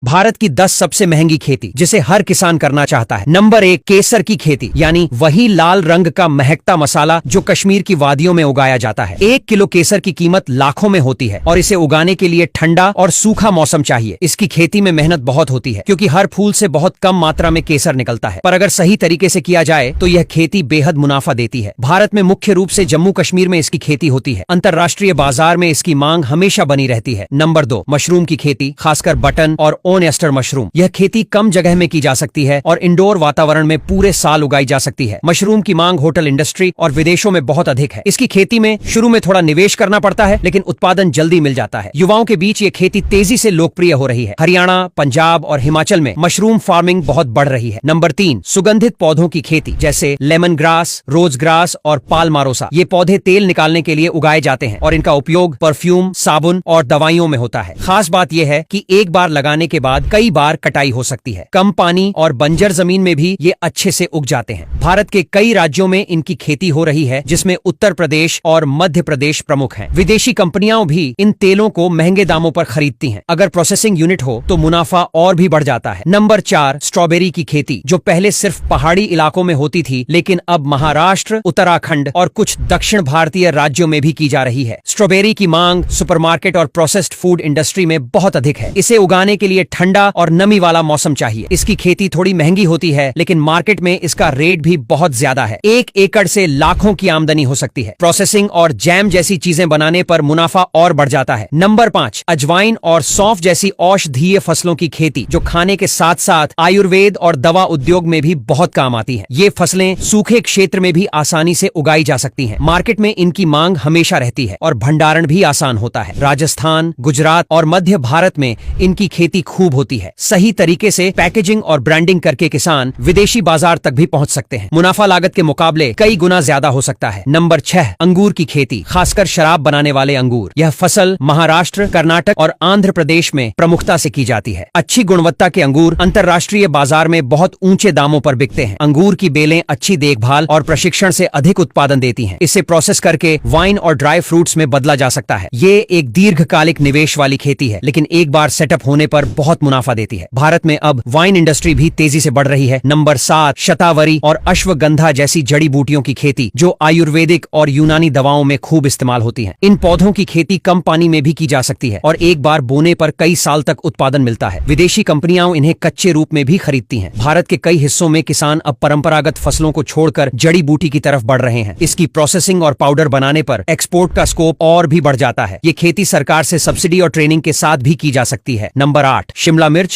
भारत की 10 सबसे महंगी खेती जिसे हर किसान करना चाहता है। नंबर 1, केसर की खेती, यानी वही लाल रंग का महकता मसाला जो कश्मीर की वादियों में उगाया जाता है। 1 किलो केसर की कीमत लाखों में होती है और इसे उगाने के लिए ठंडा और सूखा मौसम चाहिए। इसकी खेती में मेहनत बहुत होती है क्योंकि हर फूल से बहुत कम मात्रा में केसर निकलता है, पर अगर सही तरीके से किया जाए तो यह खेती बेहद मुनाफा देती है। भारत में मुख्य रूप से जम्मू कश्मीर में इसकी खेती होती है। अंतरराष्ट्रीय बाजार में इसकी मांग हमेशा बनी रहती है। नंबर 2, मशरूम की खेती, खासकर बटन और ओनियस्टर मशरूम। यह खेती कम जगह में की जा सकती है और इंडोर वातावरण में पूरे साल उगाई जा सकती है। मशरूम की मांग होटल इंडस्ट्री और विदेशों में बहुत अधिक है। इसकी खेती में शुरू में थोड़ा निवेश करना पड़ता है, लेकिन उत्पादन जल्दी मिल जाता है। युवाओं के बीच ये खेती तेजी से लोकप्रिय हो रही है। हरियाणा, पंजाब और हिमाचल में मशरूम फार्मिंग बहुत बढ़ रही है। नंबर 3, सुगंधित पौधों की खेती, जैसे लेमन ग्रास, रोज ग्रास और पाल्मारोसा। ये पौधे तेल निकालने के लिए उगाए जाते हैं और इनका उपयोग परफ्यूम, साबुन और दवाइयों में होता है। खास बात यह है कि एक बार लगाने के बाद कई बार कटाई हो सकती है। कम पानी और बंजर जमीन में भी ये अच्छे से उग जाते हैं। भारत के कई राज्यों में इनकी खेती हो रही है, जिसमें उत्तर प्रदेश और मध्य प्रदेश प्रमुख हैं। विदेशी कंपनियां भी इन तेलों को महंगे दामों पर खरीदती हैं। अगर प्रोसेसिंग यूनिट हो तो मुनाफा और भी बढ़ जाता है। नंबर 4, स्ट्रॉबेरी की खेती, जो पहले सिर्फ पहाड़ी इलाकों में होती थी, लेकिन अब महाराष्ट्र, उत्तराखंड और कुछ दक्षिण भारतीय राज्यों में भी की जा रही है। स्ट्रॉबेरी की मांग सुपरमार्केट और प्रोसेस्ड फूड इंडस्ट्री में बहुत अधिक है। इसे उगाने के लिए ठंडा और नमी वाला मौसम चाहिए। इसकी खेती थोड़ी महंगी होती है, लेकिन मार्केट में इसका रेट भी बहुत ज्यादा है। 1 एकड़ से लाखों की आमदनी हो सकती है। प्रोसेसिंग और जैम जैसी चीजें बनाने पर मुनाफा और बढ़ जाता है। नंबर 5, अजवाइन और सौंफ जैसी औषधीय फसलों की खेती, जो खाने के साथ साथ आयुर्वेद और दवा उद्योग में भी बहुत काम आती है। ये फसलें सूखे क्षेत्र में भी आसानी से उगाई जा सकती हैं। मार्केट में इनकी मांग हमेशा रहती है और भंडारण भी आसान होता है। राजस्थान, गुजरात और मध्य भारत में इनकी खेती खूब होती है। सही तरीके से पैकेजिंग और ब्रांडिंग करके किसान विदेशी बाजार तक भी पहुंच सकते हैं। मुनाफा लागत के मुकाबले कई गुना ज्यादा हो सकता है। नंबर 6, अंगूर की खेती, खासकर शराब बनाने वाले अंगूर। यह फसल महाराष्ट्र, कर्नाटक और आंध्र प्रदेश में प्रमुखता से की जाती है। अच्छी गुणवत्ता के अंगूर अंतरराष्ट्रीय बाजार में बहुत ऊंचे दामों पर बिकते हैं। अंगूर की बेलें अच्छी देखभाल और प्रशिक्षण से अधिक उत्पादन देती हैं। इसे प्रोसेस करके वाइन और ड्राई फ्रूट्स में बदला जा सकता है। ये एक दीर्घकालिक निवेश वाली खेती है, लेकिन एक बार सेटअप होने पर बहुत मुनाफा देती है। भारत में अब वाइन इंडस्ट्री भी तेजी से बढ़ रही है। नंबर 7, शतावरी और अश्वगंधा जैसी जड़ी बूटियों की खेती, जो आयुर्वेदिक और यूनानी दवाओं में खूब इस्तेमाल होती हैं। इन पौधों की खेती कम पानी में भी की जा सकती है और एक बार बोने पर कई साल तक उत्पादन मिलता है। विदेशी कंपनियां इन्हें कच्चे रूप में भी खरीदती हैं। भारत के कई हिस्सों में किसान अब परंपरागत फसलों को छोड़कर जड़ी बूटी की तरफ बढ़ रहे हैं। इसकी प्रोसेसिंग और पाउडर बनाने पर एक्सपोर्ट का स्कोप और भी बढ़ जाता है। ये खेती सरकार से सब्सिडी और ट्रेनिंग के साथ भी की जा सकती है। नंबर 8, शिमला मिर्च